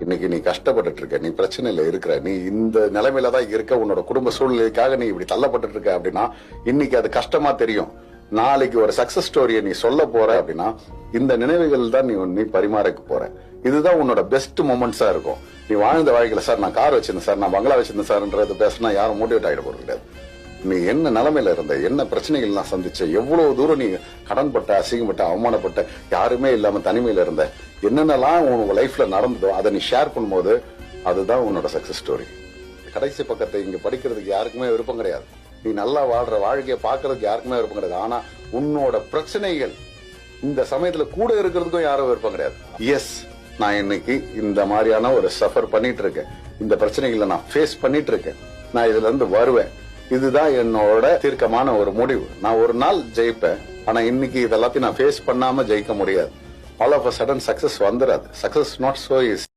இன்னைக்கு நீ கஷ்டப்பட்டுட்டு இருக்க, நீ பிரச்சனையில இருக்கிற, நீ இந்த நிலைமையில தான் இருக்க, உன்னோட குடும்ப சூழ்நிலைக்காக நீ இப்படி தள்ளப்பட்டு இருக்க அப்படின்னா இன்னைக்கு அது கஷ்டமா தெரியும். நாளைக்கு ஒரு சக்சஸ் ஸ்டோரியை நீ சொல்ல போற அப்படின்னா இந்த நினைவுகள் தான் நீ பரிமாறிக்க போற. இதுதான் உன்னோட பெஸ்ட் மொமெண்ட்ஸா இருக்கும். நீ வாழ்ந்த வாழ்க்கையில சார் நான் கார் வச்சிருந்தேன் சார், நான் பங்களா வச்சிருந்தேன் சார்ன்றது பேசினா யாரும் மோட்டிவேட் ஆகிட போறது கிடையாது. நீ என்ன நிலைமையில இருந்த, என்ன பிரச்சனைகள்லாம் சந்திச்ச, எவ்வளவு தூரம் நீ கடன்பட்ட, அசிங்கப்பட்ட, அவமானப்பட்ட, யாருமே இல்லாம தனிமையில இருந்த, என்னென்னலாம் உங்க லைஃப்ல நடந்ததோ அதை நீ ஷேர் பண்ணும்போது அதுதான் உன்னோட சக்சஸ் ஸ்டோரி. கடைசி பக்கத்தை இங்க படிக்கிறதுக்கு யாருக்குமே விருப்பம் கிடையாது. நீ நல்லா வாழ்ற வாழ்க்கையை பாக்குறதுக்கு யாருக்குமே விருப்பம் கிடையாது. ஆனா உன்னோட பிரச்சனைகள் இந்த சமயத்துல கூட இருக்கிறதுக்கும் யாரும் விருப்பம் கிடையாது. எஸ், நான் இன்னைக்கு இந்த மாதிரியான ஒரு சஃபர் பண்ணிட்டு இருக்கேன், இந்த பிரச்சனைகளை நான் ஃபேஸ் பண்ணிட்டு இருக்கேன், நான் இதுல இருந்து வருவேன், இதுதான் என்னோட தீர்க்கமான ஒரு முடிவு. நான் ஒரு நாள் ஜெயிப்பேன், ஆனா இன்னைக்கு இதெல்லாத்தையும் நான் ஃபேஸ் பண்ணாம ஜெயிக்க முடியாது. All of a sudden success வந்துடாது. Success not so easy.